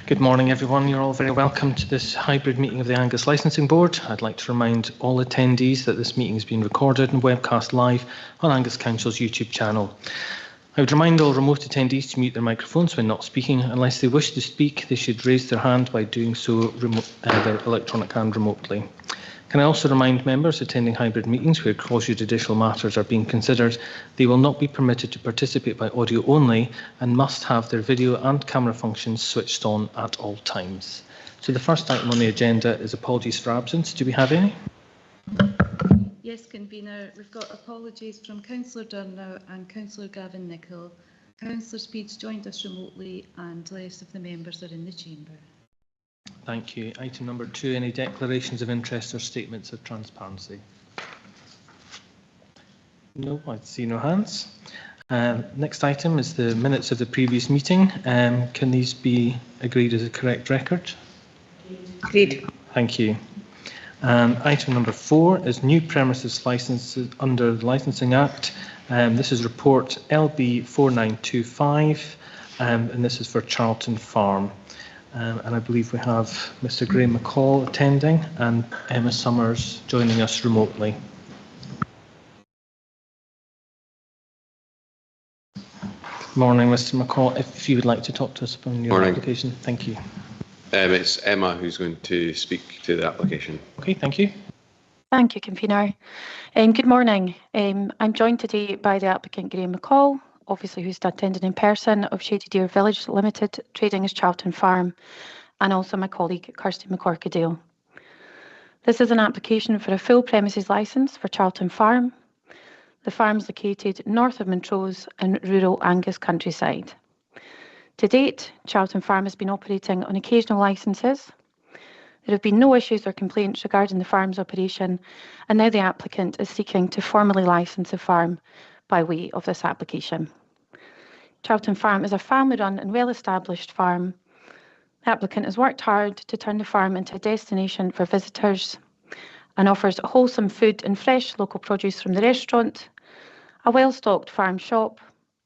Good morning, everyone. You're all very welcome to this hybrid meeting of the Angus Licensing Board. I'd like to remind all attendees that this meeting is being recorded and webcast live on Angus Council's YouTube channel. I would remind all remote attendees to mute their microphones when not speaking. Unless they wish to speak, they should raise their hand by doing so their electronic hand remotely. Can I also remind members attending hybrid meetings where quasi-judicial matters are being considered, they will not be permitted to participate by audio only and must have their video and camera functions switched on at all times. So the first item on the agenda is apologies for absence. Do we have any? Yes, Convener. We've got apologies from Councillor Durnow and Councillor Gavin Nicholl. Councillor Speed's joined us remotely and the rest of the members are in the chamber. Thank you. Item number 2, any declarations of interest or statements of transparency? No, I see no hands. Next item is the minutes of the previous meeting. Can these be agreed as a correct record? Agreed. Thank you. Item number 4 is new premises licences under the Licensing Act. This is report LB 4925 and this is for Charlton Farm. And I believe we have Mr. Graham McCall attending and Emma Summers joining us remotely. Morning, Mr. McCall. If you would like to talk to us about your application. Thank you. It's Emma who's going to speak to the application. Okay, thank you. Thank you, Convener. Good morning. I'm joined today by the applicant Graham McCall, obviously who's attending in person, of Shady Deer Village Limited, trading as Charlton Farm, and also my colleague Kirsty McCorkadale. This is an application for a full premises licence for Charlton Farm. The farm is located north of Montrose in rural Angus countryside. To date, Charlton Farm has been operating on occasional licences. There have been no issues or complaints regarding the farm's operation, and now the applicant is seeking to formally licence the farm by way of this application. Charlton Farm is a family-run and well-established farm. The applicant has worked hard to turn the farm into a destination for visitors and offers wholesome food and fresh local produce from the restaurant, a well-stocked farm shop,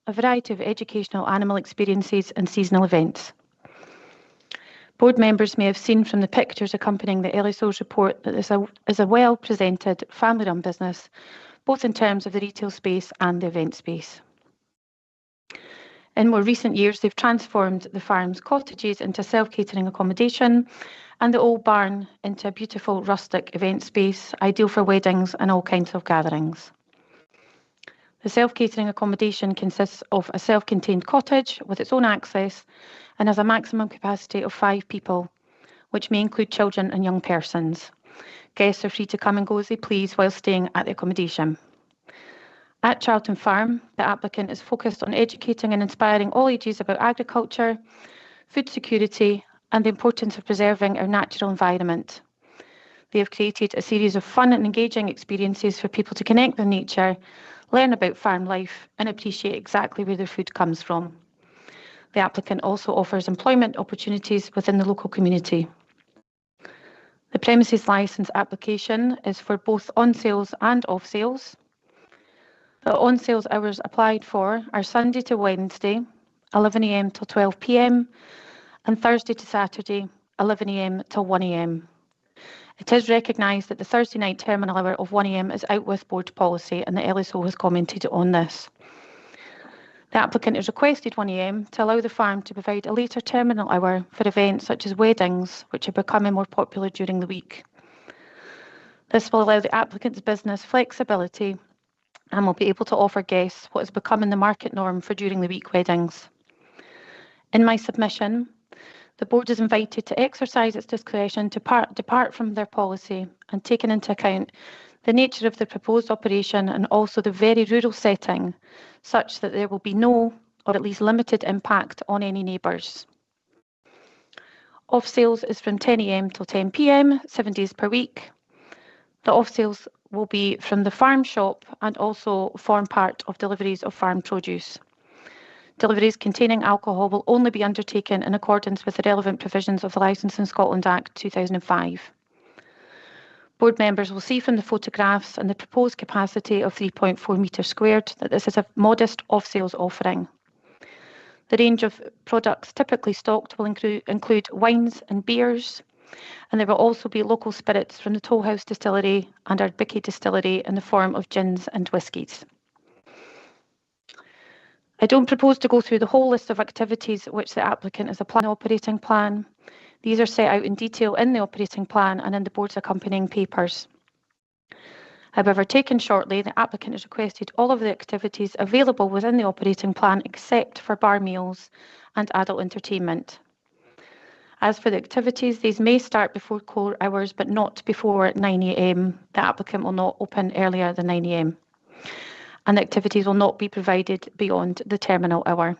a variety of educational animal experiences and seasonal events. Board members may have seen from the pictures accompanying the LSO's report that this is a well-presented family-run business, both in terms of the retail space and the event space. In more recent years, they've transformed the farm's cottages into self-catering accommodation and the old barn into a beautiful rustic event space, ideal for weddings and all kinds of gatherings. The self-catering accommodation consists of a self-contained cottage with its own access and has a maximum capacity of 5 people, which may include children and young persons. Guests are free to come and go as they please while staying at the accommodation. At Charlton Farm, the applicant is focused on educating and inspiring all ages about agriculture, food security, and the importance of preserving our natural environment. They have created a series of fun and engaging experiences for people to connect with nature, learn about farm life, and appreciate exactly where their food comes from. The applicant also offers employment opportunities within the local community. The premises licence application is for both on-sales and off-sales. The on-sales hours applied for are Sunday to Wednesday, 11 a.m. till 12 p.m, and Thursday to Saturday, 11 a.m. till 1 a.m. It is recognised that the Thursday night terminal hour of 1 a.m. is out with board policy, and the LSO has commented on this. The applicant has requested 1 a.m. to allow the farm to provide a later terminal hour for events such as weddings, which are becoming more popular during the week. This will allow the applicant's business flexibility and will be able to offer guests what is becoming the market norm for during the week weddings. In my submission, the board is invited to exercise its discretion to depart from their policy and taking into account the nature of the proposed operation and also the very rural setting, such that there will be no, or at least limited impact on any neighbours. Off-sales is from 10 a.m. till 10 p.m, 7 days per week. The off-sales will be from the farm shop and also form part of deliveries of farm produce. Deliveries containing alcohol will only be undertaken in accordance with the relevant provisions of the Licensing Scotland Act 2005. Board members will see from the photographs and the proposed capacity of 3.4 metres squared that this is a modest off-sales offering. The range of products typically stocked will include wines and beers, and there will also be local spirits from the Toll House Distillery and Ardbicke Distillery in the form of gins and whiskies. I don't propose to go through the whole list of activities which the applicant has applied in the operating plan. These are set out in detail in the operating plan and in the board's accompanying papers. However, taken shortly, the applicant has requested all of the activities available within the operating plan except for bar meals and adult entertainment. As for the activities, these may start before core hours but not before 9 AM. The applicant will not open earlier than 9 AM. And the activities will not be provided beyond the terminal hour.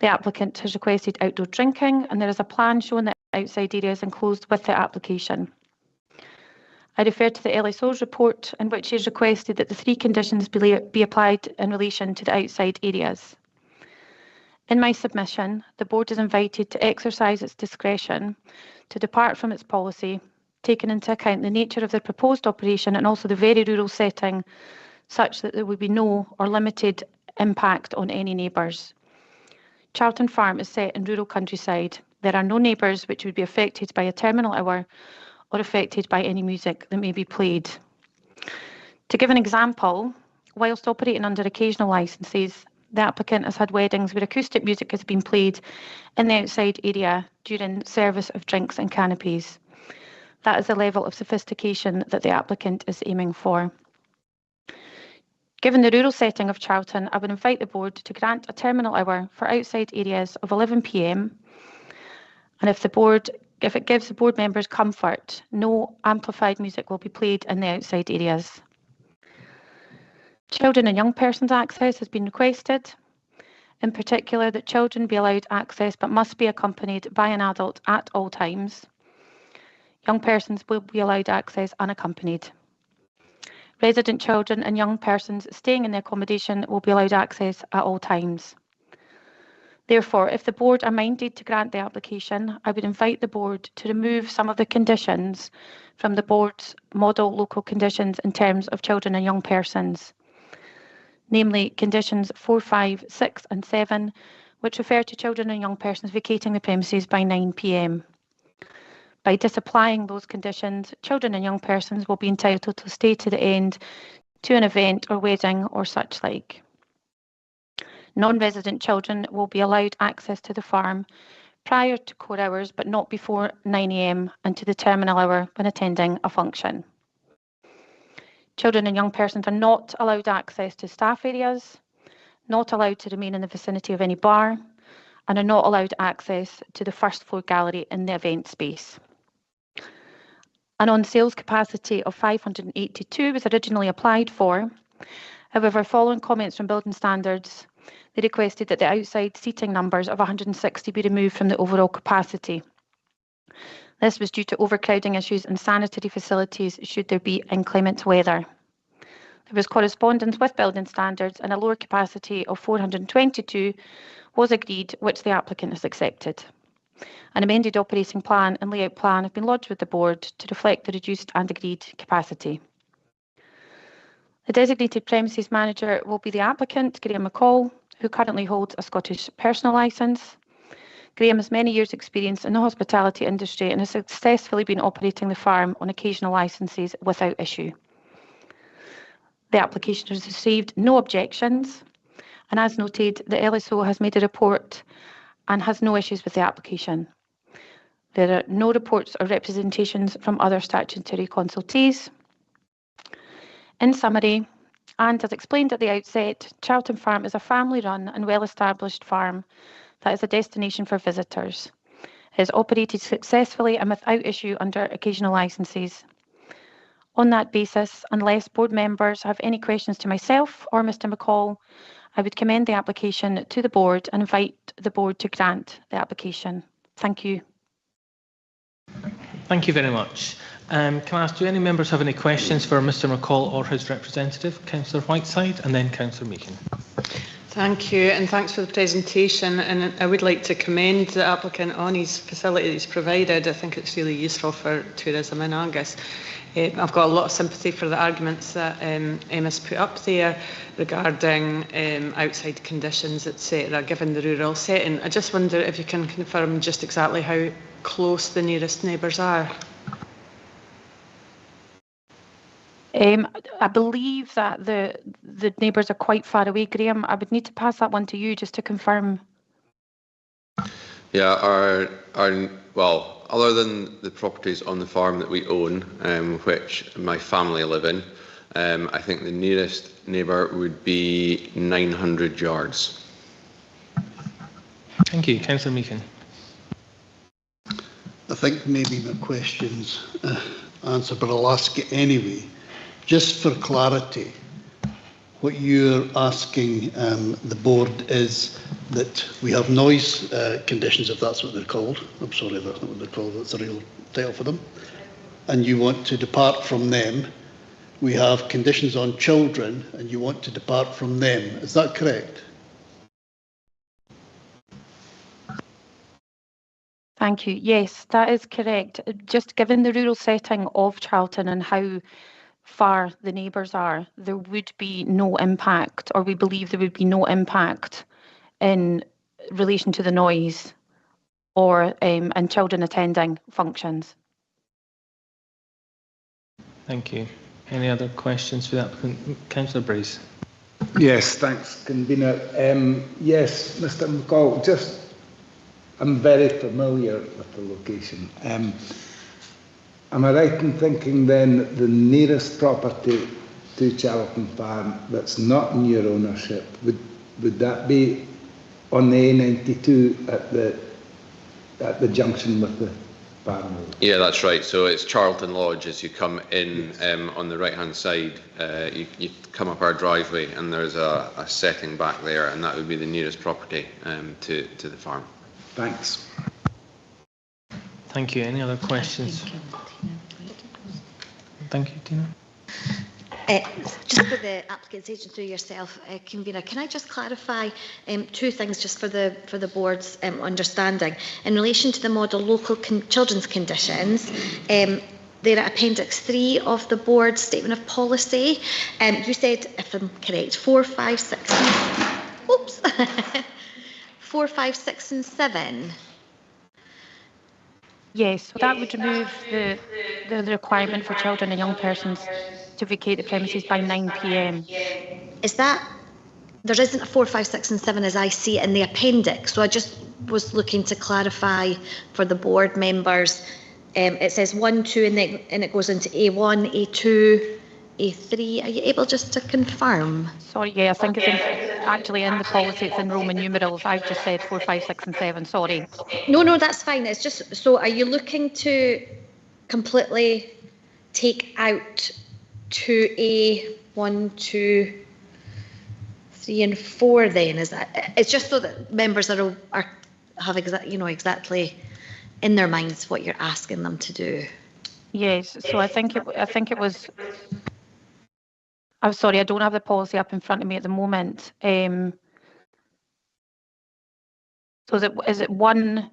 The applicant has requested outdoor drinking, and there is a plan showing that outside areas enclosed with the application. I refer to the LSO's report in which he has requested that the 3 conditions be applied in relation to the outside areas. In my submission, the board is invited to exercise its discretion to depart from its policy, taking into account the nature of the proposed operation and also the very rural setting, such that there would be no or limited impact on any neighbours. Charlton Farm is set in rural countryside. There are no neighbours which would be affected by a terminal hour or affected by any music that may be played. To give an example, whilst operating under occasional licences, the applicant has had weddings where acoustic music has been played in the outside area during service of drinks and canopies. That is the level of sophistication that the applicant is aiming for. Given the rural setting of Charlton, I would invite the board to grant a terminal hour for outside areas of 11 PM, and if it gives the board members comfort, no amplified music will be played in the outside areas. Children and young persons access has been requested, in particular that children be allowed access but must be accompanied by an adult at all times. Young persons will be allowed access unaccompanied. Resident children and young persons staying in the accommodation will be allowed access at all times. Therefore, if the board are minded to grant the application, I would invite the board to remove some of the conditions from the board's model local conditions in terms of children and young persons, namely conditions 4, 5, 6 and 7, which refer to children and young persons vacating the premises by 9 PM. By disapplying those conditions, children and young persons will be entitled to stay to the end to an event or wedding or such like. Non-resident children will be allowed access to the farm prior to core hours but not before 9 AM and to the terminal hour when attending a function. Children and young persons are not allowed access to staff areas, not allowed to remain in the vicinity of any bar, and are not allowed access to the first floor gallery in the event space. An on-sales capacity of 582 was originally applied for. However, following comments from building standards, they requested that the outside seating numbers of 160 be removed from the overall capacity. This was due to overcrowding issues and sanitary facilities should there be inclement weather. There was correspondence with building standards and a lower capacity of 422 was agreed, which the applicant has accepted. An amended operating plan and layout plan have been lodged with the board to reflect the reduced and agreed capacity. The designated premises manager will be the applicant, Graham McCall, who currently holds a Scottish personal licence. Graham has many years' experience in the hospitality industry and has successfully been operating the farm on occasional licences without issue. The application has received no objections, and as noted, the LSO has made a report and has no issues with the application. There are no reports or representations from other statutory consultees. In summary, and as explained at the outset, Charlton Farm is a family-run and well-established farm that is a destination for visitors. It is operated successfully and without issue under occasional licences. On that basis, unless board members have any questions to myself or Mr McCall, I would commend the application to the board and invite the board to grant the application. Thank you. Thank you very much. Can I ask, do any members have any questions for Mr McCall or his representative, Councillor Whiteside, and then Councillor Meakin? Thank you, and thanks for the presentation. And I would like to commend the applicant on his facility that he's provided. I think it's really useful for tourism in Angus. I've got a lot of sympathy for the arguments that Emma's put up there regarding outside conditions, etc., given the rural setting. I just wonder if you can confirm just exactly how close the nearest neighbours are. I believe that the neighbours are quite far away, Graham. I would need to pass that one to you just to confirm. Yeah, well, other than the properties on the farm that we own, which my family live in, I think the nearest neighbour would be 900 yards. Thank you. Councillor Meakin. I think maybe my question's answered, but I'll ask it anyway. Just for clarity, what you're asking the board is that we have noise conditions, if that's what they're called. I'm sorry, that's not what they're called, that's the real title for them. And you want to depart from them. We have conditions on children, and you want to depart from them. Is that correct? Thank you. Yes, that is correct. Just given the rural setting of Charlton and how far the neighbours are, there would be no impact, or we believe there would be no impact in relation to the noise or and children attending functions. Thank you. Any other questions for the applicant? Councillor Brace. Yes, thanks, Convener. Yes, Mr McCall, I'm very familiar with the location. Am I right in thinking then that the nearest property to Charlton Farm that's not in your ownership, would that be on the A92 at the junction with the farm road? Yeah, that's right. So it's Charlton Lodge as you come in. Yes. On the right-hand side. You come up our driveway and there's a setting back there, and that would be the nearest property to the farm. Thanks. Thank you. Any other questions? Thank you, Tina. Just for the applicant's agent through yourself, Convener, can I just clarify two things just for the board's understanding in relation to the model local children's conditions? They're at Appendix 3 of the board's statement of policy. You said, if I'm correct, 4, 5, 6. Oops. 4, 5, 6, and 7. Yes, so that would remove the requirement for children and young persons to vacate the premises by 9 p.m. Is that, there isn't a 4, 5, 6 and 7 as I see it in the appendix, so I just was looking to clarify for the board members. It says 1, 2 and it goes into A1, A2, A3. Are you able just to confirm? Sorry, yeah, I think it's actually in the policy, it's in Roman numerals. I've just said 4, 5, 6 and 7, sorry. No, that's fine. It's just, so are you looking to completely take out 2A, 2, 3 and 4 then? Is that, it's just so that members have exactly in their minds what you're asking them to do. Yes, so I think it was. I'm sorry, I don't have the policy up in front of me at the moment. So is it 1A?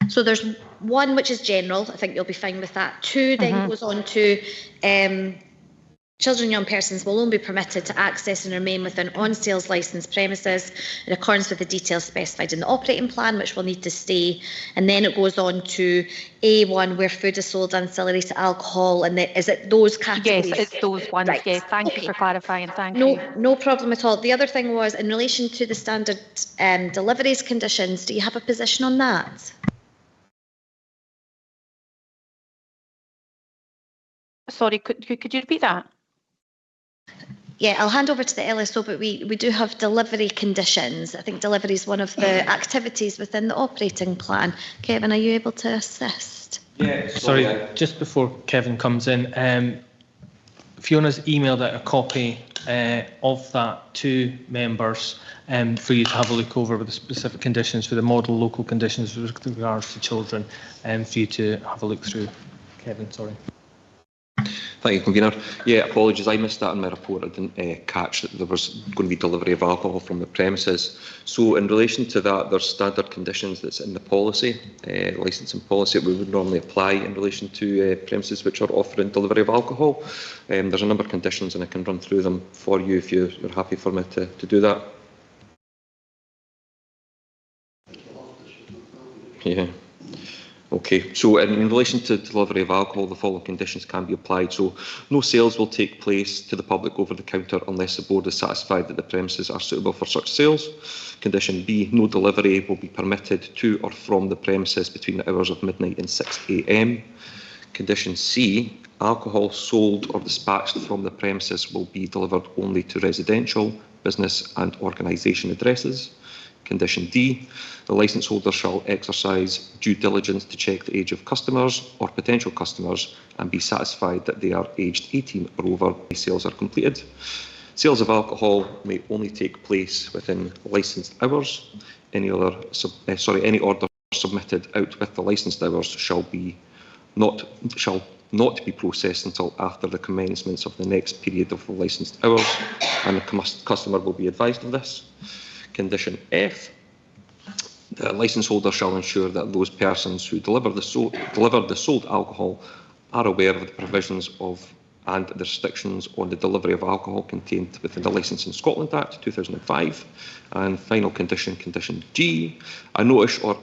So there's 1 which is general. I think you'll be fine with that. 2 then goes on to children and young persons will only be permitted to access and remain within on-sales licensed premises in accordance with the details specified in the operating plan, which will need to stay. And then it goes on to A1, where food is sold ancillary to alcohol. And is it those categories? Yes, it's those ones. Right. Yes, thank you for clarifying. Thank you. No problem at all. The other thing was in relation to the standard deliveries conditions. Do you have a position on that? Sorry, could you repeat that? Yeah, I'll hand over to the LSO, but we do have delivery conditions. I think delivery is one of the activities within the operating plan. Kevin, are you able to assist? Yeah. Sorry, just before Kevin comes in, Fiona's emailed out a copy of that to members for you to have a look over with the specific conditions for the model local conditions with regards to children, and for you to have a look through. Kevin, sorry. Thank you, Convener. Yeah, apologies, I missed that in my report. I didn't catch that there was going to be delivery of alcohol from the premises. So in relation to that, there's standard conditions that's in the policy, licensing policy that we would normally apply in relation to premises which are offering delivery of alcohol. There's a number of conditions and I can run through them for you if you're happy for me to do that. Yeah. Okay, so in relation to delivery of alcohol, the following conditions can be applied. So no sales will take place to the public over the counter unless the board is satisfied that the premises are suitable for such sales. Condition B, no delivery will be permitted to or from the premises between the hours of midnight and 6 AM. Condition C, alcohol sold or dispatched from the premises will be delivered only to residential, business and organisation addresses. Condition D, the licence holder shall exercise due diligence to check the age of customers or potential customers and be satisfied that they are aged 18 or over when sales are completed. Sales of alcohol may only take place within licensed hours. Any order submitted out with the licensed hours shall not be processed until after the commencement of the next period of the licensed hours, and the customer will be advised of this. Condition F, the licence holder shall ensure that those persons who deliver the sold alcohol are aware of the provisions of and the restrictions on the delivery of alcohol contained within the Licensing Scotland Act 2005. And final condition, condition G, a notice or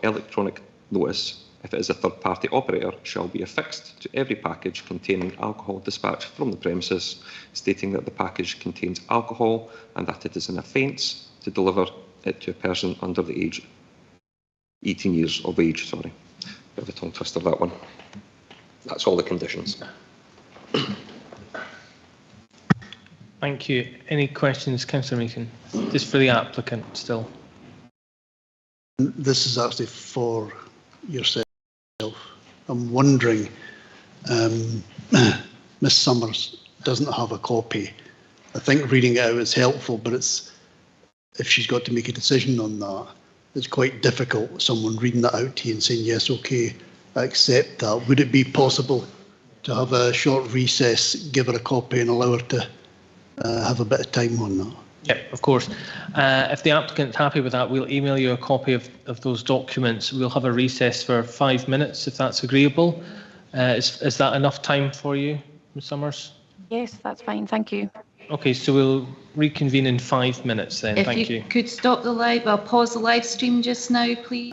electronic notice, if it is a third-party operator, shall be affixed to every package containing alcohol dispatched from the premises, stating that the package contains alcohol and that it is an offence to deliver it to a person under the age 18 years of age. Sorry, bit of a tongue twister, that one. That's all the conditions. Thank you. Any questions, Councillor Meakin? Just for the applicant still. This is actually for yourself. I'm wondering, Miss Summers doesn't have a copy. I think reading it out is helpful, but if she's got to make a decision on that, it's quite difficult, someone reading that out to you and saying, yes, okay, I accept that. Would it be possible to have a short recess, give her a copy and allow her to have a bit of time on that? Yeah, of course. If the applicant's happy with that, we'll email you a copy of those documents. We'll have a recess for 5 minutes, if that's agreeable. Is that enough time for you, Ms Summers? Yes, that's fine. Thank you. Okay, so we'll reconvene in 5 minutes then. Thank you. If you could stop the live, I'll pause the live stream just now, please.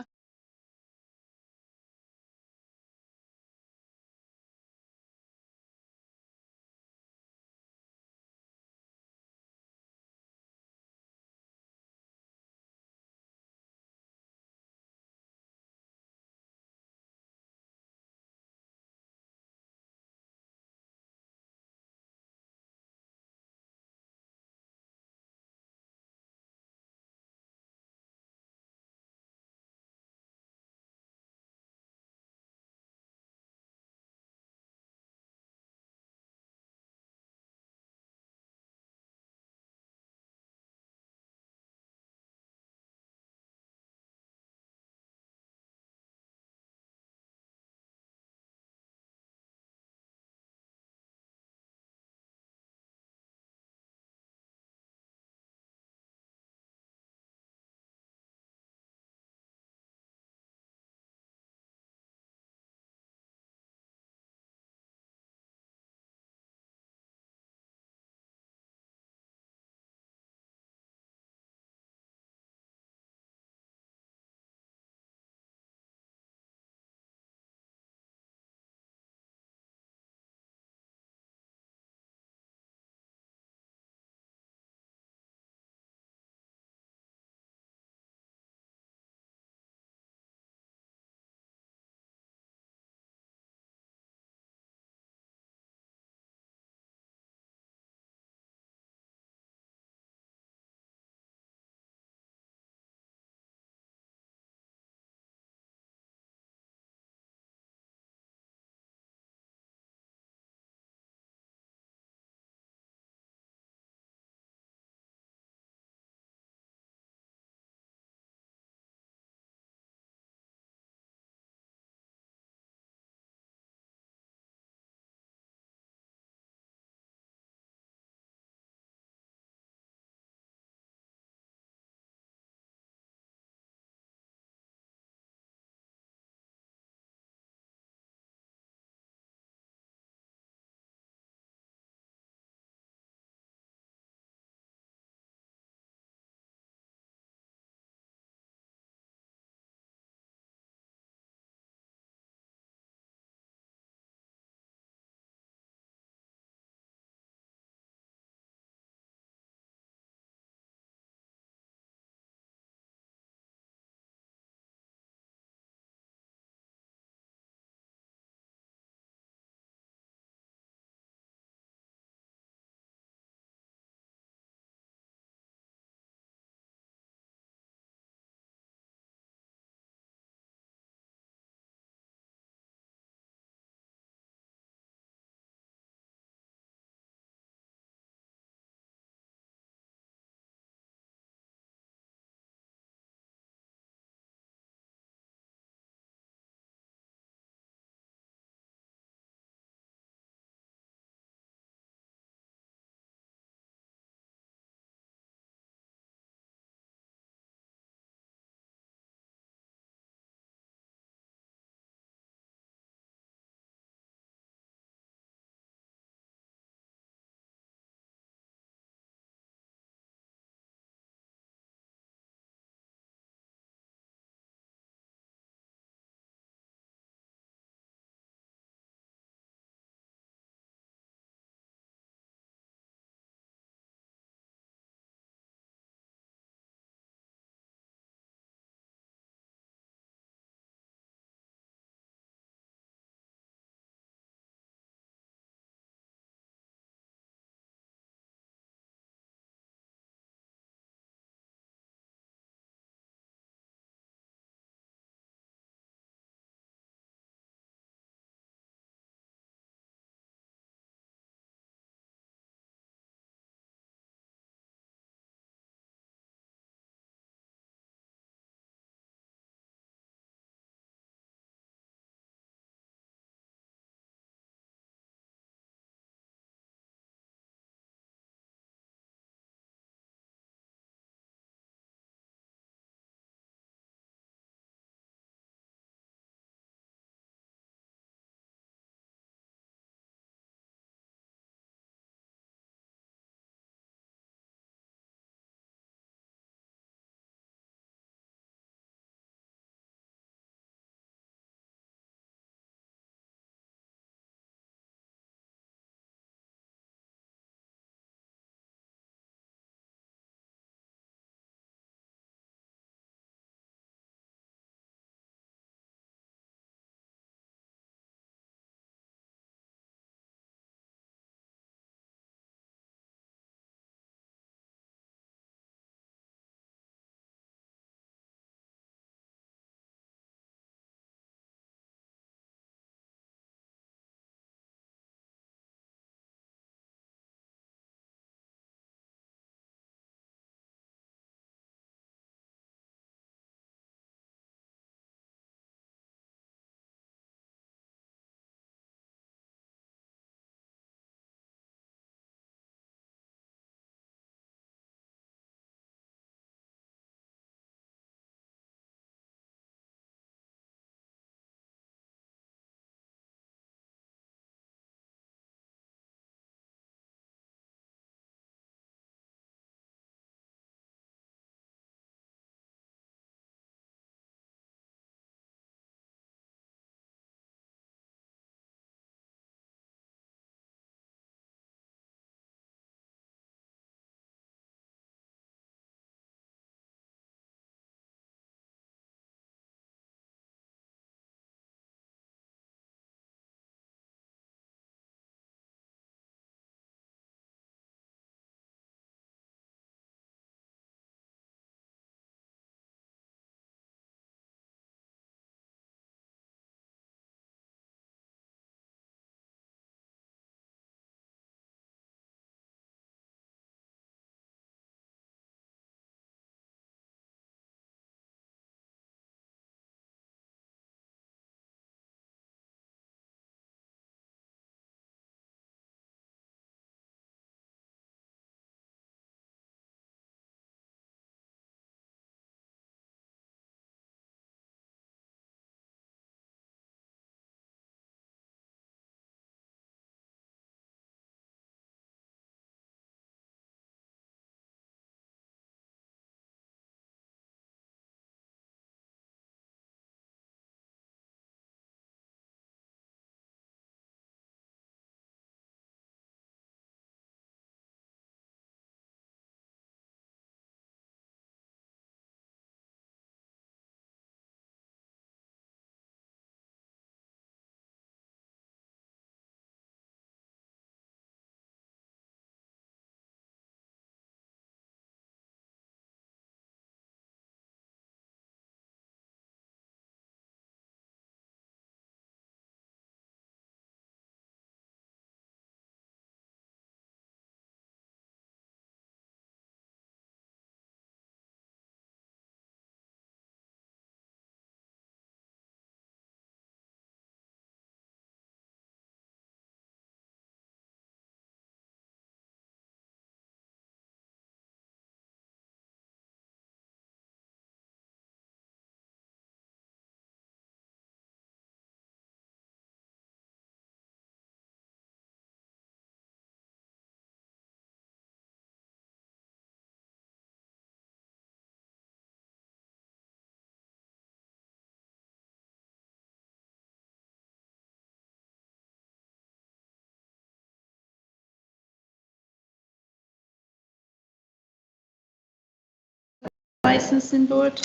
Licensing Board.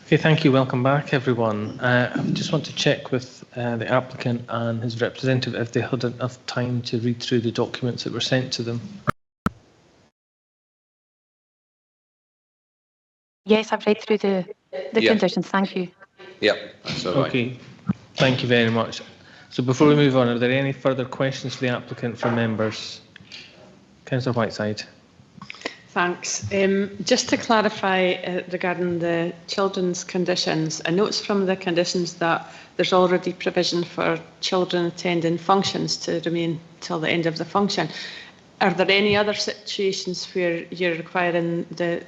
Okay, thank you. Welcome back, everyone. I just want to check with the applicant and his representative if they had enough time to read through the documents that were sent to them. Yes, I've read through the conditions. Thank you. Yep, that's all right. Okay, thank you very much. So before we move on, are there any further questions for the applicant from members? Councillor Whiteside. Thanks. Just to clarify regarding the children's conditions, I notice from the conditions that there's already provision for children attending functions to remain till the end of the function. Are there any other situations where you're requiring the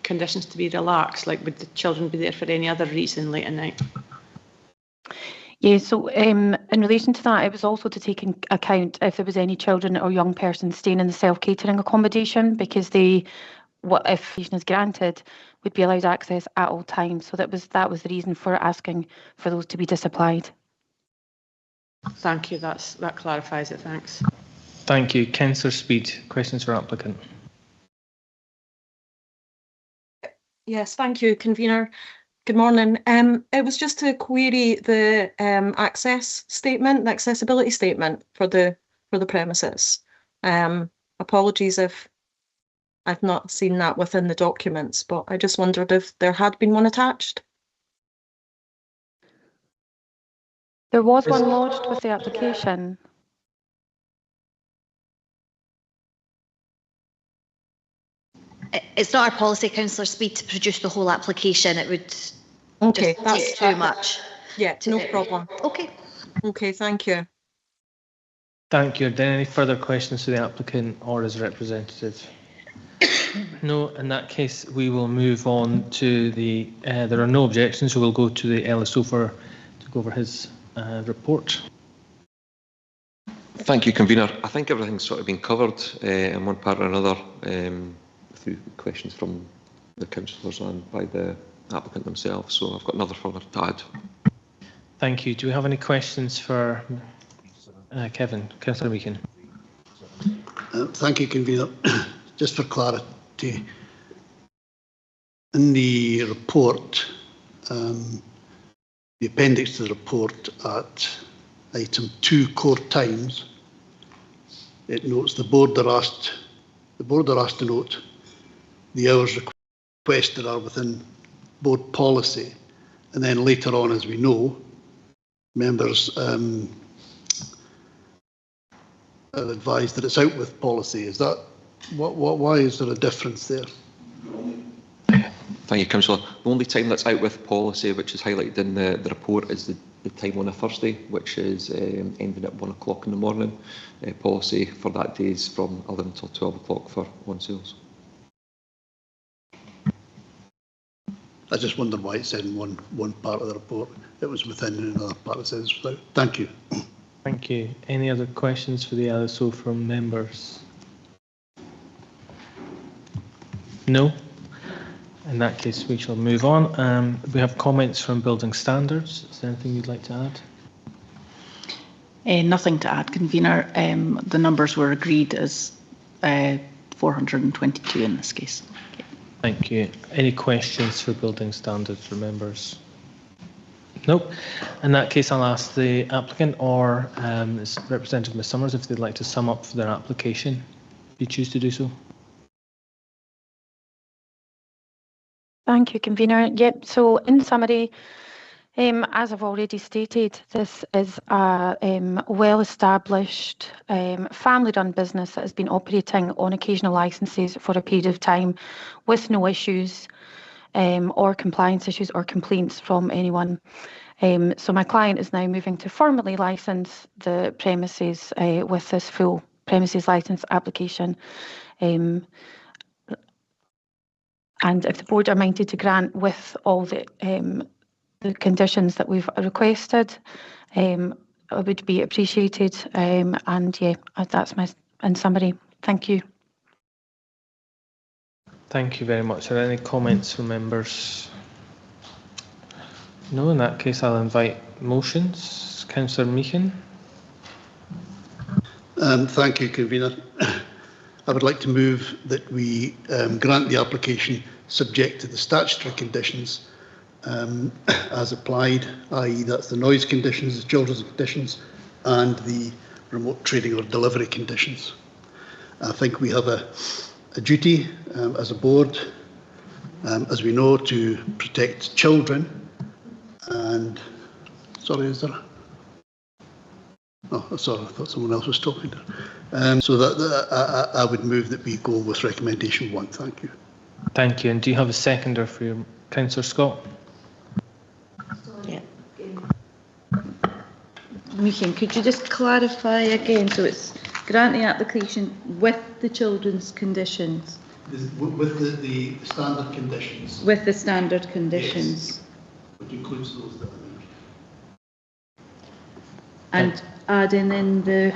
conditions to be relaxed? Like, would the children be there for any other reason late at night? Yeah, so in relation to that, it was also to take in account if there was any children or young persons staying in the self-catering accommodation, because if permission is granted, would be allowed access at all times. So that was the reason for asking for those to be disapplied. Thank you. That clarifies it. Thanks. Thank you. Councillor Speed, questions for applicant. Yes, thank you, convener. Good morning. It was just to query the access statement, the accessibility statement for the premises. Apologies if I've not seen that within the documents, but I just wondered if there had been one attached. There was one lodged with the application. It's not our policy, Councillor Speed, to produce the whole application. It would just take too much. Yeah, no problem. Okay. Okay, thank you. Thank you. Are there any further questions to the applicant or his representative? No, in that case, we will move on to the, there are no objections, so we'll go to the LSO to go over his report. Thank you, convener. I think everything's sort of been covered in one part or another through questions from the councillors and by the applicant themselves, so I've got another further to add. Thank you. Do we have any questions for Kevin? Councillor Meakin. Thank you, convener. Just for clarity, in the report, the appendix to the report at item 2 core times, it notes the board are asked to note the hours requested are within board policy, and then later on, as we know, members are advised that it's out with policy. Is that why is there a difference there? Thank you, councillor. The only time that's out with policy, which is highlighted in the report, is the time on a Thursday, which is ending at 1 o'clock in the morning. Policy for that day is from 11 till 12 o'clock for on sales. I just wondered why it said in one part of the report it was within, and another part it says without. Thank you. Thank you. Any other questions for the LSO from members? No? In that case, we shall move on. We have comments from building standards. Is there anything you'd like to add? Nothing to add, convener. The numbers were agreed as 422 in this case. Thank you. Any questions for building standards for members? Nope. In that case, I'll ask the applicant or Representative Ms Summers if they'd like to sum up for their application, if you choose to do so. Thank you, convener. Yep, so in summary, as I've already stated, this is a well-established family-run business that has been operating on occasional licences for a period of time with no issues or compliance issues or complaints from anyone. So my client is now moving to formally licence the premises with this full premises licence application. And if the board are minded to grant with all the conditions that we've requested, it would be appreciated. And yeah, that's my in summary. Thank you. Thank you very much. Are there any comments from members? No, in that case, I'll invite motions. Councillor Meakin. Thank you, Convener. I would like to move that we grant the application subject to the statutory conditions as applied, i.e. that's the noise conditions, the children's conditions and the remote trading or delivery conditions. I think we have a duty as a board, as we know, to protect children and, sorry, is there? Oh, sorry, I thought someone else was talking there. So that I would move that we go with recommendation 1. Thank you. Thank you. And do you have a seconder for your Councillor Scott? Yeah. Meehan, could you just clarify again? So it's grant the application with the children's conditions? With the standard conditions. With the standard conditions. Yes. Which includes those that I mentioned. And adding in the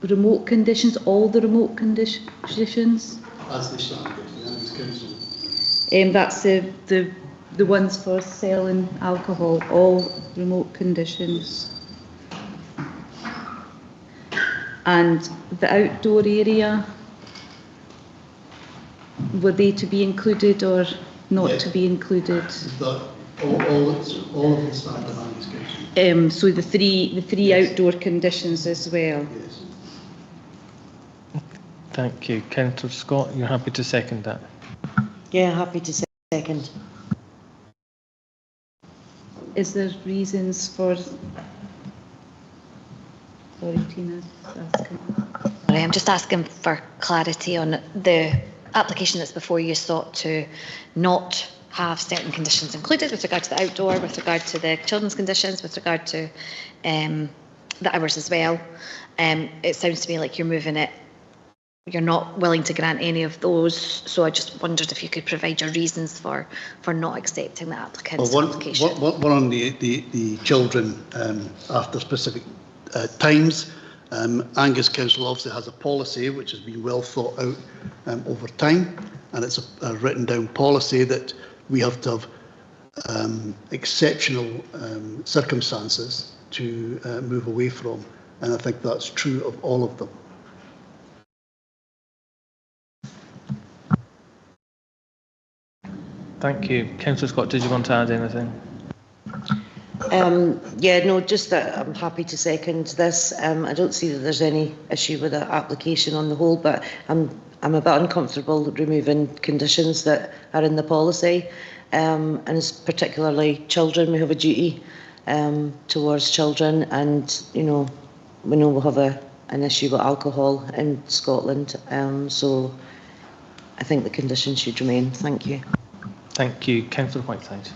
remote conditions, all the remote conditions? As the standard, the Angus Council. That's the ones for selling alcohol, all remote conditions. And the outdoor area, were they to be included or not to be included? All of the standard Angus Council. So the three yes. Outdoor conditions as well. Yes. Thank you. Councillor Scott, you're happy to second that? Yeah, happy to second. Is there reasons for... Sorry, Tina. Sorry, I'm just asking for clarity on the application that's before you sought to not have certain conditions included with regard to the outdoor, with regard to the children's conditions, with regard to the hours as well. It sounds to me like you're moving it, you're not willing to grant any of those, so I just wondered if you could provide your reasons for not accepting the applicant's application. One on the children after specific times. Angus Council obviously has a policy which has been well thought out over time, and it's a written down policy that we have to have exceptional circumstances to move away from, and I think that's true of all of them. Thank you. Councillor Scott, did you want to add anything? Yeah, no, just that I'm happy to second this. I don't see that there's any issue with the application on the whole, but I'm a bit uncomfortable removing conditions that are in the policy, and it's particularly children. We have a duty towards children, and we know we'll have an issue with alcohol in Scotland. So I think the conditions should remain. Thank you. Thank you. Councillor Whiteside.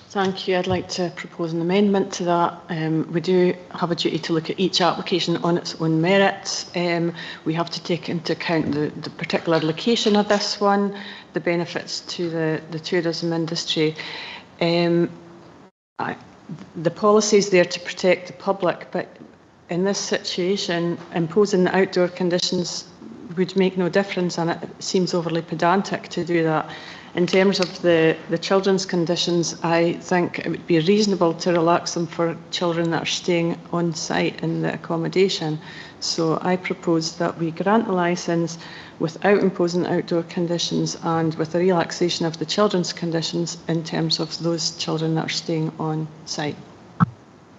Thank you. I'd like to propose an amendment to that. We do have a duty to look at each application on its own merits. We have to take into account the particular location of this one, the benefits to the tourism industry. The policy is there to protect the public, but in this situation, imposing the outdoor conditions would make no difference, and it seems overly pedantic to do that. In terms of the children's conditions, I think it would be reasonable to relax them for children that are staying on site in the accommodation. So I propose that we grant the licence without imposing outdoor conditions and with a relaxation of the children's conditions in terms of those children that are staying on site.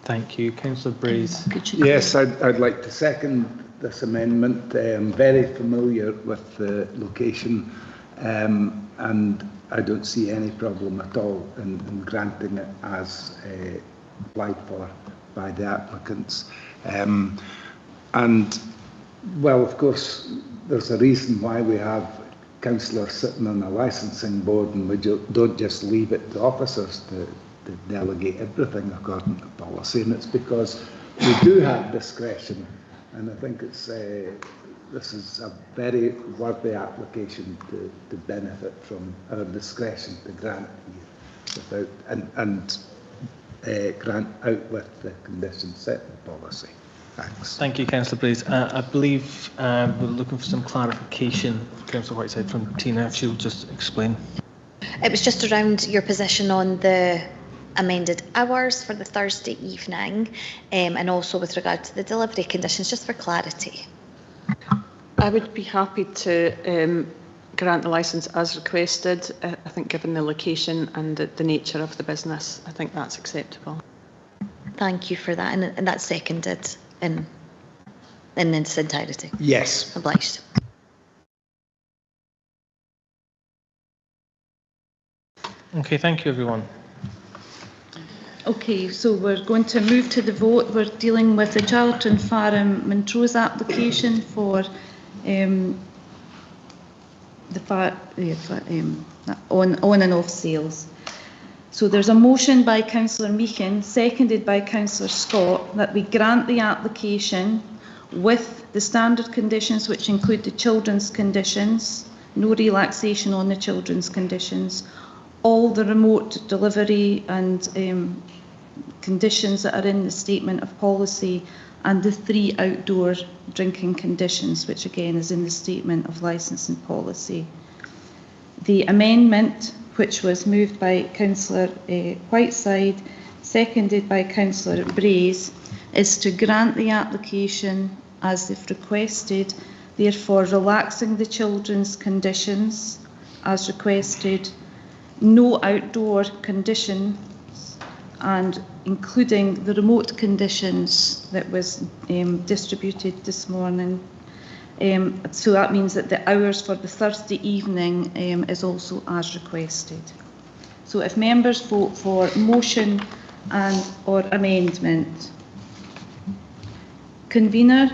Thank you. Councillor Braze. Yes, I'd like to second this amendment. I'm very familiar with the location, and I don't see any problem at all in granting it as applied for by the applicants. And, well, of course, there's a reason why we have councillors sitting on a licensing board, and we don't just leave it to officers to delegate everything according to policy, and it's because we do have discretion, and I think it's this is a very worthy application to benefit from our discretion to grant here without and grant out with the conditions set in the policy. Thanks. Thank you, Councillor Braze. I believe we're looking for some clarification, Councillor Whiteside, from Tina, if she'll just explain. It was just around your position on the amended hours for the Thursday evening, and also with regard to the delivery conditions, just for clarity. I would be happy to grant the licence as requested. I think given the location and the nature of the business, I think that's acceptable. Thank you for that, and that's seconded in its entirety. Yes. Obliged. Okay, thank you, everyone. Okay, so we're going to move to the vote. We're dealing with the Charlton Farm Montrose application for the on and off sales. So there's a motion by Councillor Meehan, seconded by Councillor Scott, that we grant the application with the standard conditions, which include the children's conditions, no relaxation on the children's conditions, all the remote delivery and conditions that are in the statement of policy, and the 3 outdoor drinking conditions, which again is in the statement of licensing policy. The amendment, which was moved by Councillor Whiteside, seconded by Councillor Brays, is to grant the application as they've requested, therefore relaxing the children's conditions as requested, no outdoor conditions, and including the remote conditions that was distributed this morning. So that means that the hours for the Thursday evening is also as requested. So if members vote for motion and or amendment. Convener?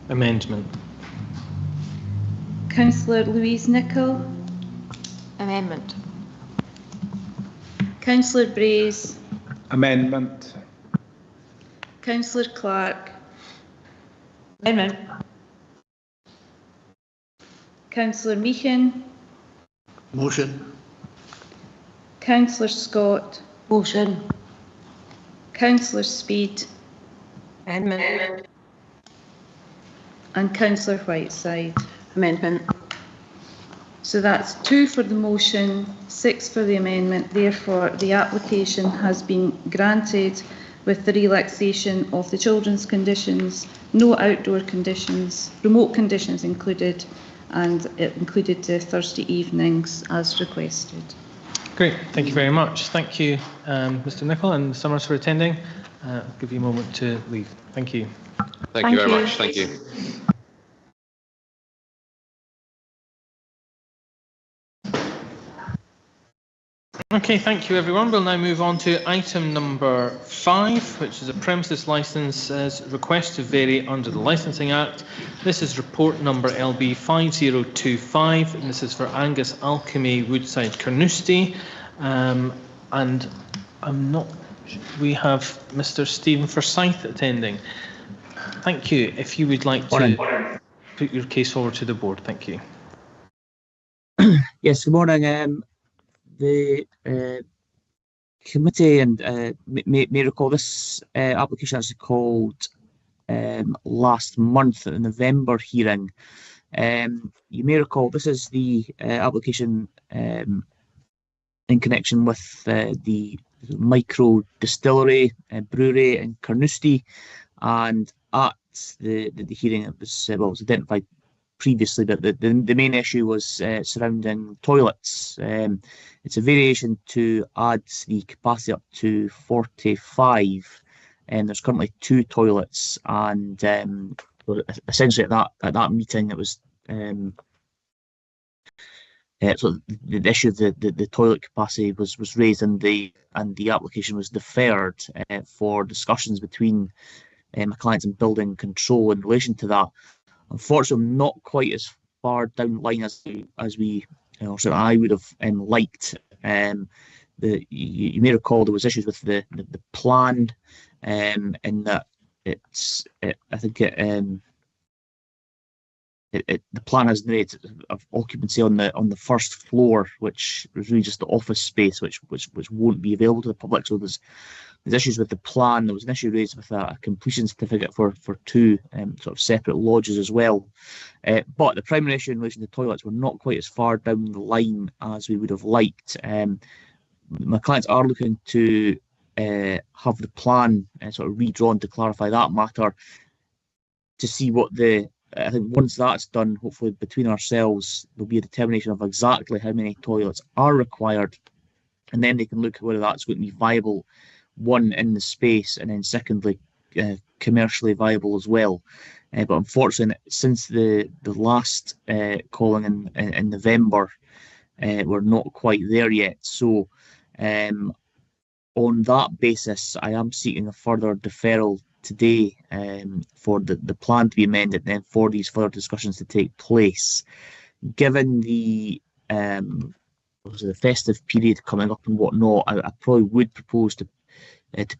Amendment. Councillor Louise Nicholl? Amendment. Councillor Brays? Amendment. Councillor Clark? Amendment. Councillor Meehan? Motion. Councillor Scott? Motion. Councillor Speed? Amendment. And Councillor Whiteside. Amendment. So that's 2 for the motion, 6 for the amendment. Therefore, the application has been granted with the relaxation of the children's conditions, no outdoor conditions, remote conditions included, and it included the Thursday evenings as requested. Great, thank you very much. Thank you, Mr. Nicholl and Summers, for attending. I'll give you a moment to leave. Thank you. Thank you very much. Thank you. Okay, thank you, everyone. We'll now move on to item number 5, which is a premises licences request to vary under the Licensing Act. This is report number LB 5025, and this is for Angus Alchemy, Woodside, Carnoustie. And I'm not. We have Mr. Stephen Forsyth attending. Thank you. If you would like to put your case forward to the board, thank you. Yes, good morning. The committee and may recall this application actually called last month at the November hearing. You may recall this is the application in connection with the micro distillery brewery in Carnoustie, and at the hearing it was was identified previously that the main issue was surrounding toilets. It's a variation to add the capacity up to 45, and there's currently 2 toilets, and essentially at that meeting it was so the issue of the toilet capacity was raised, and the application was deferred for discussions between my clients and building control in relation to that. Unfortunately, not quite as far down the line as we so I would have liked. You may recall there was issues with the plan, in that I think the plan has the rate of occupancy on the first floor, which was really just the office space, which won't be available to the public. So there's issues with the plan. There was an issue raised with a completion certificate for 2 sort of separate lodges as well. But the primary issue in relation to toilets were not quite as far down the line as we would have liked. my clients are looking to have the plan sort of redrawn to clarify that matter, to see what I think once that's done, hopefully between ourselves, there'll be a determination of exactly how many toilets are required, and then they can look at whether that's going to be viable, one, in the space, and then secondly, commercially viable as well. But unfortunately, since the last calling in November, we're not quite there yet. So on that basis, I am seeking a further deferral today for the plan to be amended, and then for these further discussions to take place. Given the festive period coming up and whatnot, I probably would propose to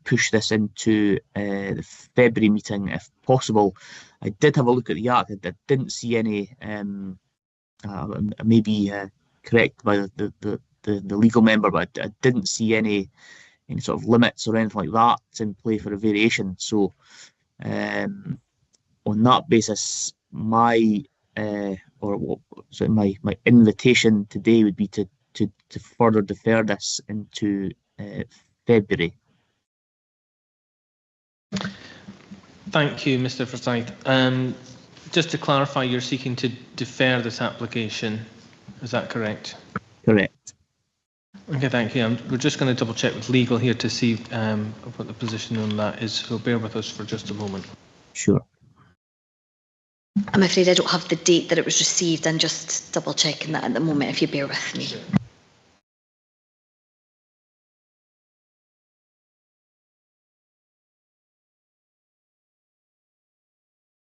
push this into the February meeting if possible. I did have a look at the act. I didn't see any, maybe correct by the legal member, but I didn't see any sort of limits or anything like that in play for a variation. So on that basis, my invitation today would be to further defer this into February. Thank you, Mr. Forsyth. Just to clarify, you're seeking to defer this application. Is that correct? Correct. Okay, thank you. We're just going to double check with legal here to see what the position on that is. So bear with us for just a moment. Sure. I'm afraid I don't have the date that it was received. I'm just double checking that at the moment, if you bear with me. Sure.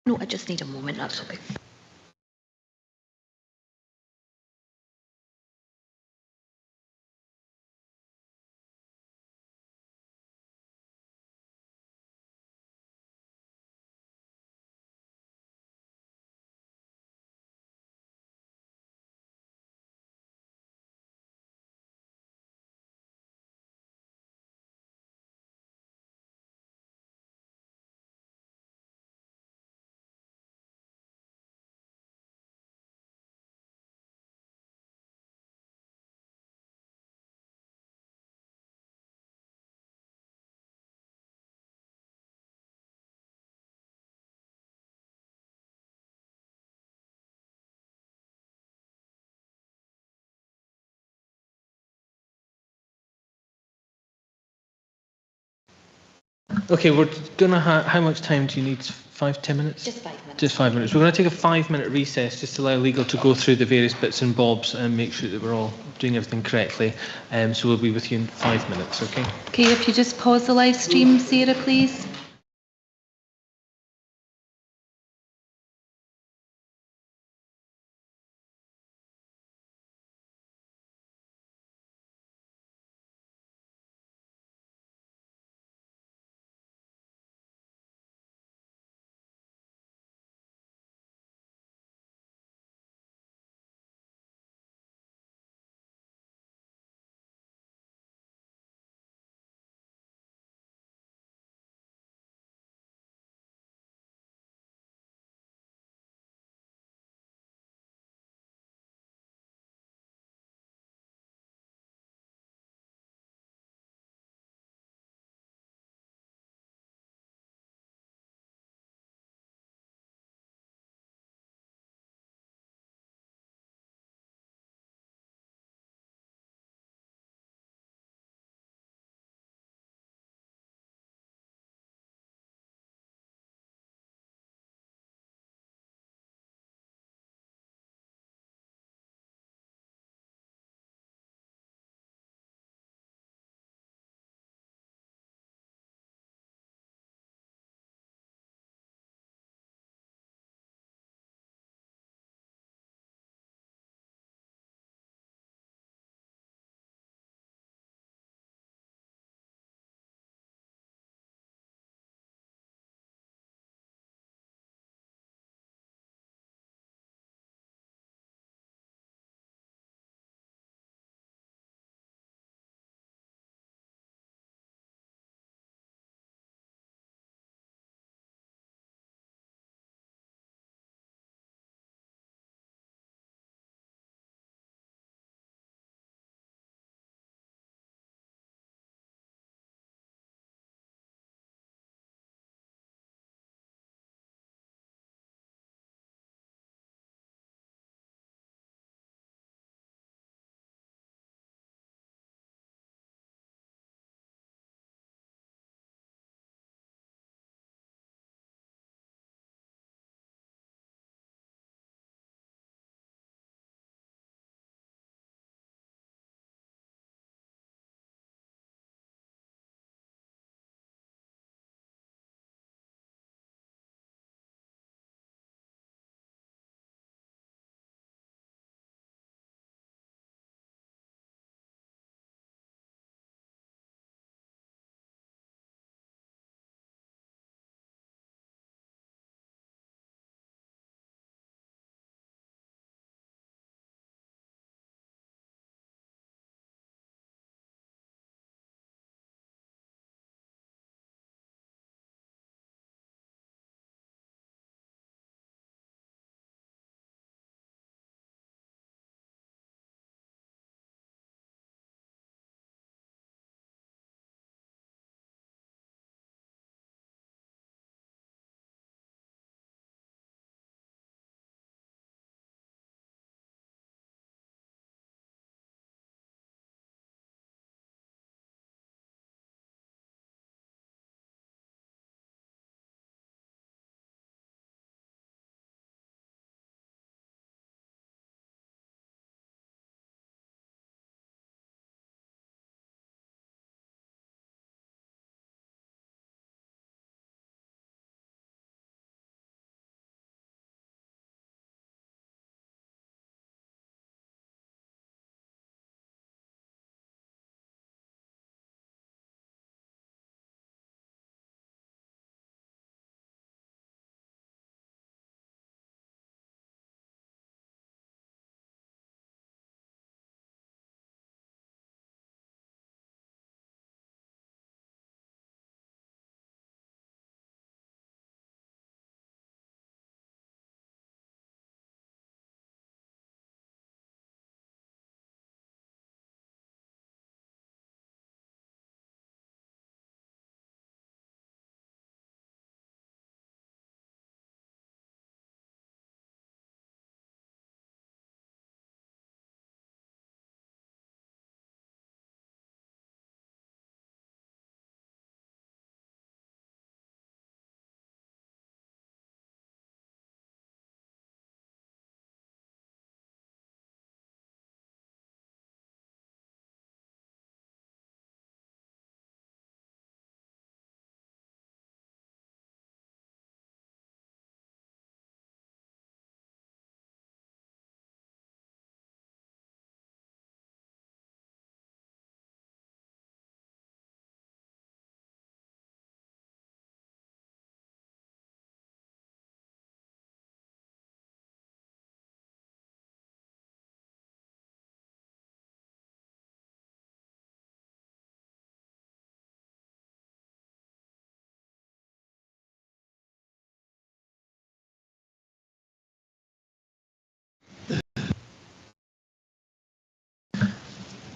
No, I just need a moment, that's okay. Okay, we're going to how much time do you need? 5-10 minutes? Just 5 minutes. Just 5 minutes. We're going to take a 5-minute recess just to allow legal to go through the various bits and bobs and make sure that we're all doing everything correctly. So we'll be with you in 5 minutes, okay? Okay, if you just pause the live stream, Sarah, please.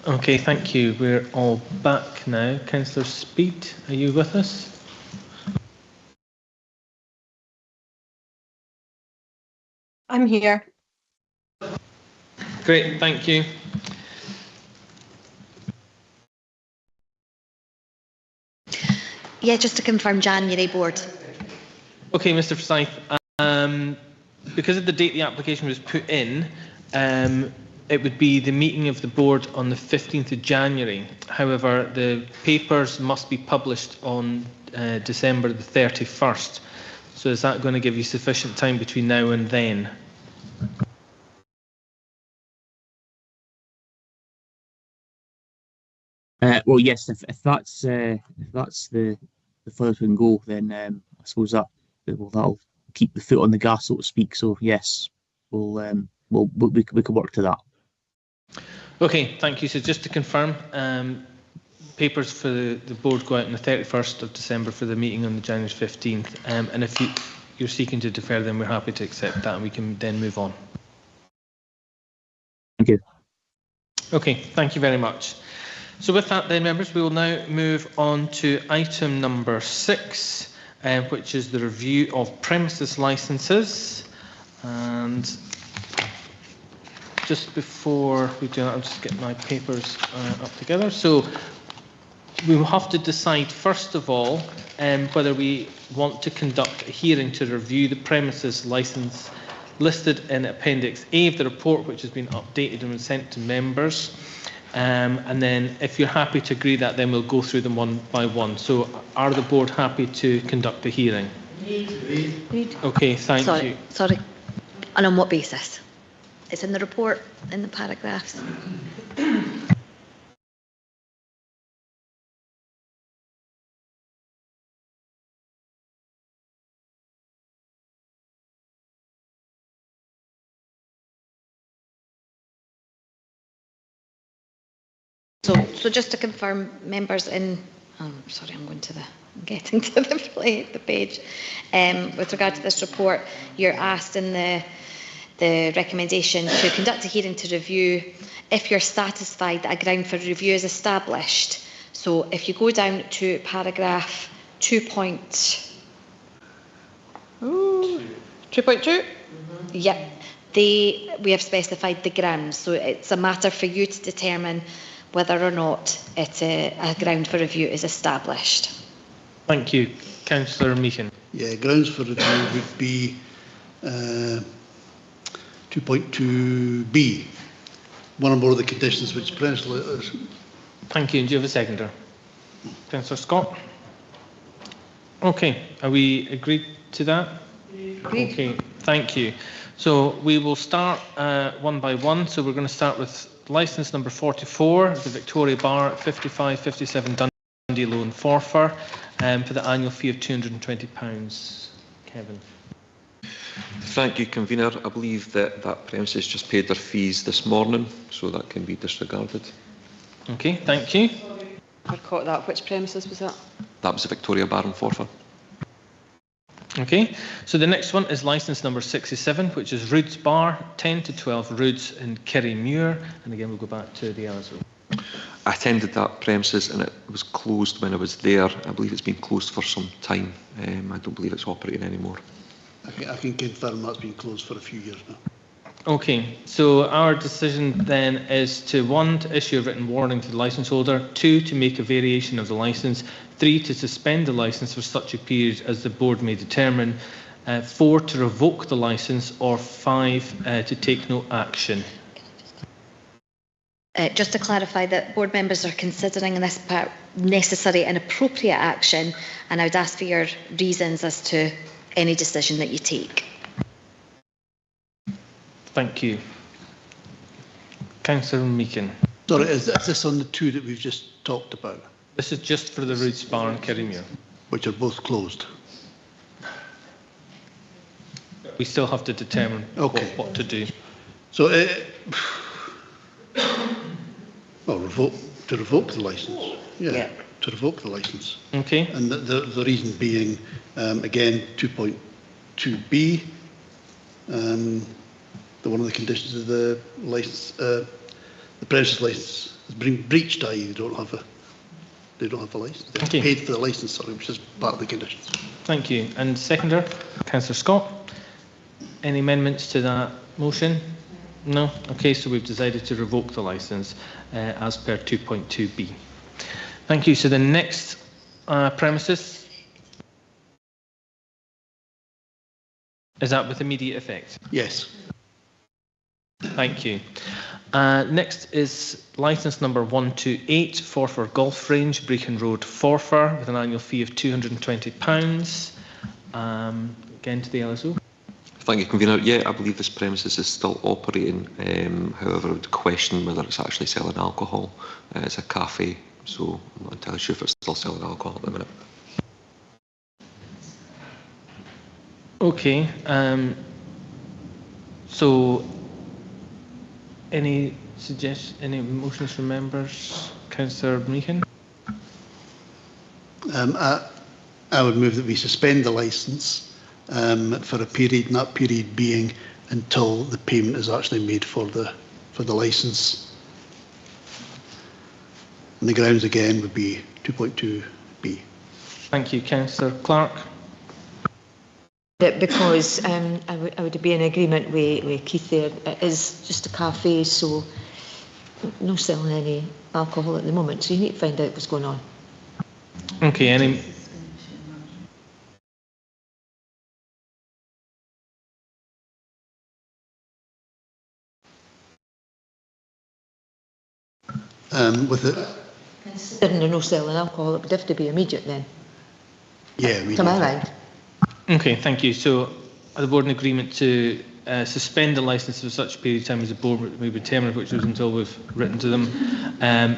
Okay, thank you. We're all back now. Councillor Speed, are you with us? I'm here. Great, thank you. Yeah, just to confirm, January board. Okay, Mr Forsyth, because of the date the application was put in, it would be the meeting of the board on the 15th of January. However, the papers must be published on December the 31st. So is that going to give you sufficient time between now and then? Well, yes. If that's the furthest we can go, then I suppose that'll keep the foot on the gas, so to speak. So yes, we can work to that. Okay, thank you. So just to confirm, papers for the board go out on the 31st of December for the meeting on the January 15th. And if you're seeking to defer, then we're happy to accept that and we can then move on. Thank you. Okay, thank you very much. So with that then, members, we will now move on to item number 6, which is the review of premises licences. And just before we do that, I'll just get my papers up together. So we will have to decide, first of all, whether we want to conduct a hearing to review the premises licence listed in Appendix A of the report, which has been updated and sent to members. And then if you're happy to agree that, then we'll go through them one by one. So are the board happy to conduct the hearing? Agreed. Okay, thank you. Sorry. And on what basis? It's in the report, in the paragraphs. So just to confirm, members in, sorry, I'm getting to the page. With regard to this report, you're asked in the recommendation to conduct a hearing to review if you're satisfied that a ground for review is established. So if you go down to paragraph 2.2, yep, we have specified the grounds. So it's a matter for you to determine whether or not a ground for review is established. Thank you. Councillor Meehan. Yeah, grounds for review would be 2.2b, one or more of the conditions which premises. Thank you. And do you have a seconder? Councillor Scott? Okay, are we agreed to that? Agreed. Okay, thank you. So we will start one by one. So we're going to start with licence number 44, the Victoria Bar at 5557 Dundee Loan Forfar, for the annual fee of £220. Kevin. Thank you, Convener. I believe that premises just paid their fees this morning, so that can be disregarded. Okay, thank you. I caught that. Which premises was that? That was the Victoria Bar and Forfar. Okay, so the next one is licence number 67, which is Roods Bar, 10 to 12 Roods in Kirriemuir. And again, we'll go back to the Alice. I attended that premises and it was closed when I was there. I believe it's been closed for some time. I don't believe it's operating anymore. I can confirm that's been closed for a few years now. Okay, so our decision then is to 1, to issue a written warning to the licence holder, 2, to make a variation of the licence, 3, to suspend the licence for such a period as the board may determine, 4, to revoke the licence, or 5, to take no action. Just to clarify that board members are considering in this part necessary and appropriate action, and I would ask for your reasons as to any decision that you take. Thank you. Councillor Meehan. Sorry, is this on the 2 that we've just talked about? This is just for the Roods Bar and Kirriemuir. Which are both closed. We still have to determine what to do. So, well, to revoke the licence. Yeah, to revoke the licence. Okay. And the reason being, again, 2.2b, one of the conditions of the licence, the premises licence It's been breached, i.e. they don't have a licence. They've Okay. paid for the licence, sorry, which is part of the conditions. Thank you. And seconder, Councillor Scott. Any amendments to that motion? No? Okay, so we've decided to revoke the licence as per 2.2b. Thank you. So the next premises, is that with immediate effect? Yes. Thank you. Next is licence number 128, Forfar Golf Range, Brecon Road, Forfar, with an annual fee of £220. Again to the LSO. Thank you, Convener. Yeah, I believe this premises is still operating. However, I would question whether it's actually selling alcohol. It's a cafe, so I'm not entirely sure if it's still selling alcohol at the minute. Okay. So, any motions from members? Councillor Meehan? I would move that we suspend the licence for a period, and that period being until the payment is actually made for the licence. And the grounds again would be 2.2b. Thank you. Councillor Clark? Because I would be in agreement with Keith there. It is just a cafe, so no selling any alcohol at the moment. So you need to find out what's going on. Okay. Any? With it. Considering they're no selling alcohol, it would have to be immediate then. Yeah, immediate. To my mind. Okay, thank you. So, are the board in agreement to suspend the licence for such a period of time as the board may determine, which was until we've written to them,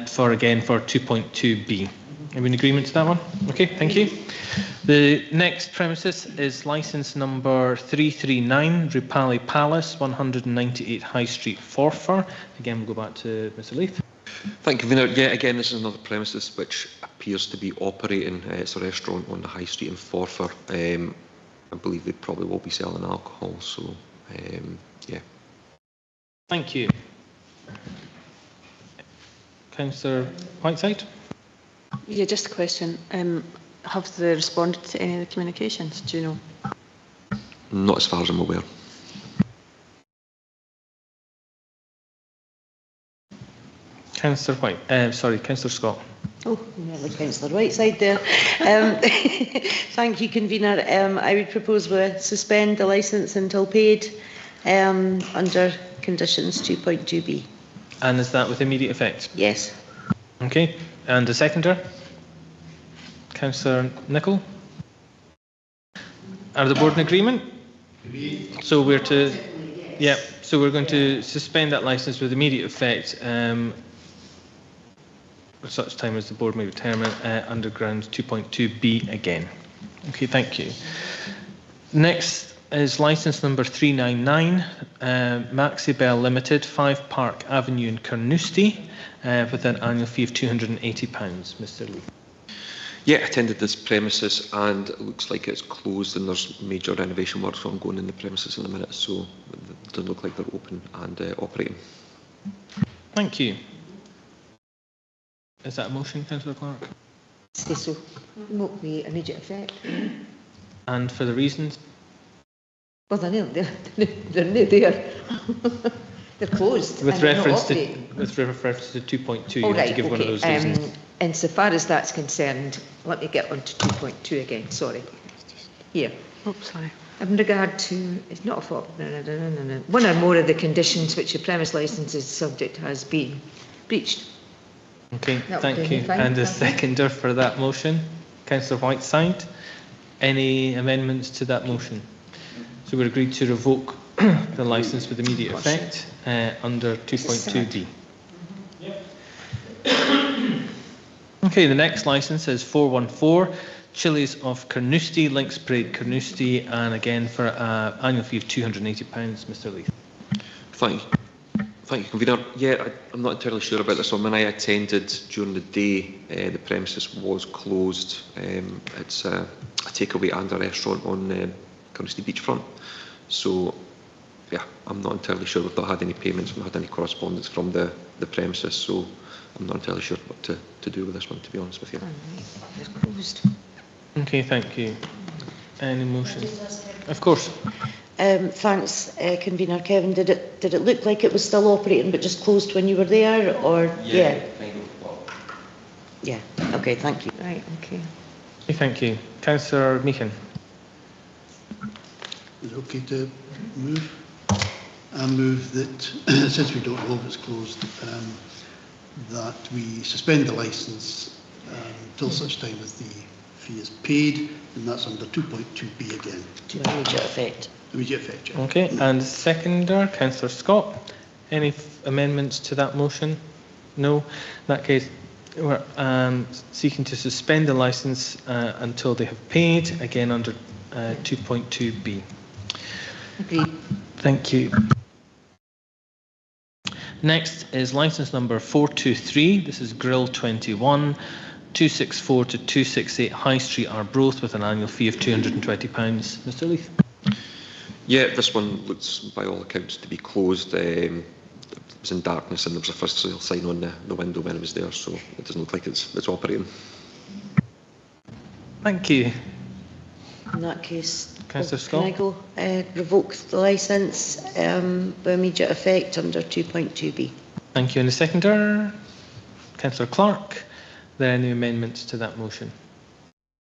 for 2.2b. Are we in agreement to that one? Okay, thank you. The next premises is licence number 339, Rupali Palace, 198 High Street, Forfar. Again, we'll go back to Mr. Leith. Thank you, Convener. Yeah, again, this is another premises which appears to be operating. It's a restaurant on the High Street in Forfar. I believe they probably will be selling alcohol, so yeah. Thank you. Councillor Whiteside? Yeah, just a question. Have they responded to any of the communications? Do you know? Not as far as I'm aware. Councillor Councillor Scott. Oh, nearly Councillor Whiteside there. Thank you, Convener. I would propose we suspend the licence until paid under conditions 2.2b. And is that with immediate effect? Yes. Okay. And the seconder? Councillor Nicholl? Are the board in agreement? So we're to... Yeah, so we're going to suspend that licence with immediate effect at such time as the board may determine under grounds 2.2b again. Okay, thank you. Next is licence number 399, Maxi Bell Limited, 5 Park Avenue in Carnoustie, with an annual fee of £280. Mr. Lee. Yeah, attended this premises and it looks like it's closed and there's major renovation works ongoing in the premises in a minute, so it doesn't look like they're open and operating. Thank you. Is that a motion, Councillor Clark? Say so. Won't be immediate effect. And for the reasons? Well, they're not there. They're closed. With reference to 2.2, you have to give one of those reasons. Insofar as that's concerned, let me get on to 2.2 again. Sorry. Here. Oops, sorry. In regard to, it's not a fault. No. One or more of the conditions which the premise licence is subject has been breached. Okay, thank you. And the seconder for that motion, Councillor Whiteside. Any amendments to that motion? So we're agreed to revoke the licence with immediate effect under 2.2d. Okay, the next licence is 414, Chili's of Carnoustie, Links Parade Carnoustie, and again for an annual fee of £280. Mr. Leith. Thank you, Convener. Yeah, I'm not entirely sure about this one. When I attended during the day, the premises was closed. It's a takeaway and a restaurant on Carnoustie beachfront. So yeah, I'm not entirely sure. We've not had any payments, we've not had any correspondence from the premises, so I'm not entirely sure what to do with this one, to be honest with you. Closed. Okay, thank you. Any motion? Of course. Thanks, Convener. Kevin, did it look like it was still operating but just closed when you were there, or yeah? Yeah. Okay. Thank you. Right. Okay. Okay, thank you. Councillor Meehan. Is it okay to move? I move that, since we don't know if it's closed, that we suspend the licence until such time as the fee is paid, and that's under 2.2b again. To immediate effect. Immediate effect, yeah. Okay, and seconder, Councillor Scott. Any amendments to that motion? No. In that case, we're seeking to suspend the licence until they have paid, again under 2.2b. Agreed. Thank you. Next is licence number 423. This is Grill 21, 264 to 268 High Street, Arbroath, with an annual fee of £220. Mr. Leith. Yeah, this one looks by all accounts to be closed. It was in darkness and there was a first sale sign on the window when it was there, so it doesn't look like it's operating. Thank you. In that case, Councillor Scott. can I go revoke the licence with immediate effect under 2.2b? Thank you. And the seconder, Councillor Clark. Are there any amendments to that motion?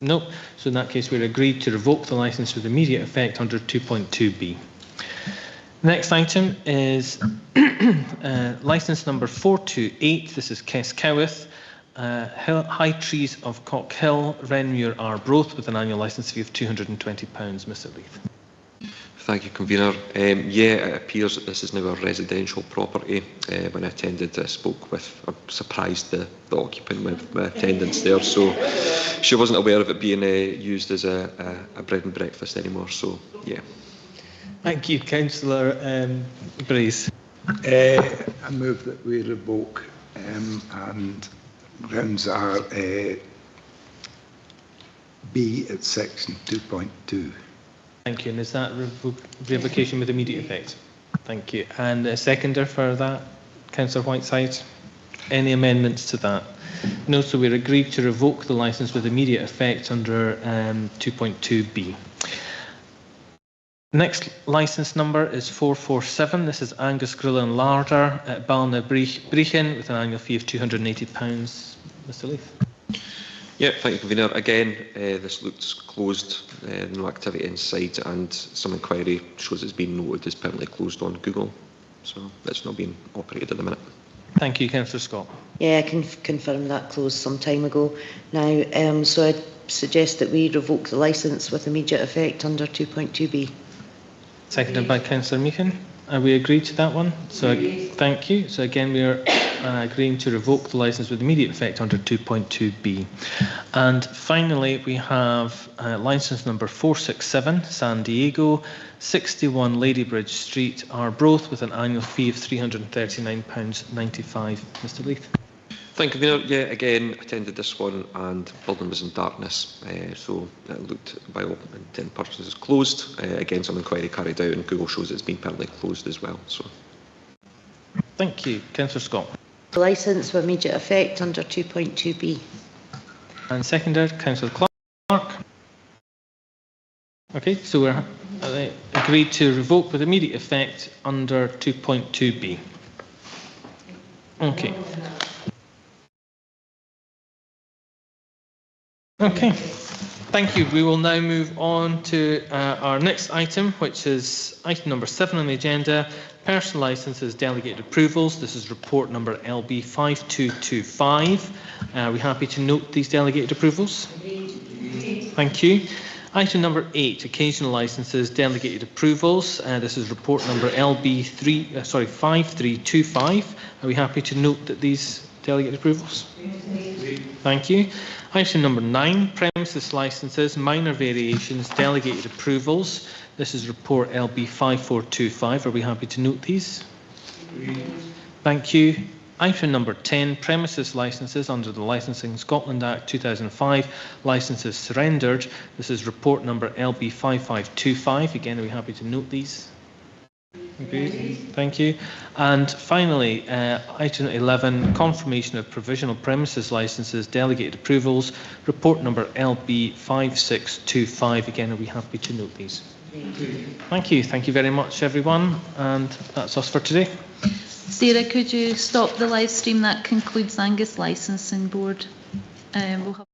No. So in that case, we're agreed to revoke the licence with immediate effect under 2.2b. Next item is licence number 428. This is Keskowith, High Trees of Cock Hill, Renmuir, Arbroath, with an annual licence fee of £220. Mr. Leith. Thank you, Convener. Yeah, it appears that this is now a residential property. When I attended, I spoke with, I surprised the occupant with my attendance there, so she wasn't aware of it being used as a bread and breakfast anymore, so yeah. Thank you, Councillor Brace. I move that we revoke, and grounds are B at section 2.2. Thank you. And is that revocation with immediate effect? Thank you. And a seconder for that, Councillor Whiteside? Any amendments to that? No, so we're agreed to revoke the licence with immediate effect under 2.2b. Next licence number is 447. This is Angus Grill and Larder at Balna-Brechin with an annual fee of £280. Mr. Leith. Yeah, thank you, Convener. Again, this looks closed, no activity inside, and some inquiry shows it's been noted as permanently closed on Google, so it's not being operated at the minute. Thank you, Councillor Scott. Yeah, I can confirm that closed some time ago now. So I suggest that we revoke the licence with immediate effect under 2.2b. Seconded by Councillor Meehan. Are we agreed to that one? So thank you. So again, we are agreeing to revoke the licence with immediate effect under 2.2b. And finally, we have licence number 467, San Diego, 61 Ladybridge Street, Arbroath, with an annual fee of £339.95. Mr. Leith. Thank you, Convener. Yeah, again, attended this one and the building was in darkness, so it looked by all intent purposes closed. Again, some inquiry carried out and Google shows it's been permanently closed as well. So, thank you. Councillor Scott. The licence with immediate effect under 2.2b. And seconded, Councillor Clark. Okay, so we're agreed to revoke with immediate effect under 2.2b. Okay. Okay, thank you. We will now move on to our next item, which is item number 7 on the agenda, personal licences, delegated approvals. This is report number LB 5225. Are we happy to note these delegated approvals? Agreed. Thank you. Item number 8, occasional licences, delegated approvals. This is report number LB 5325. Are we happy to note that these delegated approvals? Agreed. Thank you. Item number 9, premises licences, minor variations, delegated approvals. This is report LB 5425. Are we happy to note these? Agreed. Thank you. Item number 10, premises licences under the Licensing Scotland Act 2005, licences surrendered. This is report number LB 5525. Again, are we happy to note these? Agreed. Thank you. And finally, item 11, confirmation of provisional premises licences, delegated approvals, report number LB 5625. Again, are we happy to note these? Thank you. Thank you very much, everyone. And that's us for today. Sarah, could you stop the live stream? That concludes Angus Licensing Board. We'll have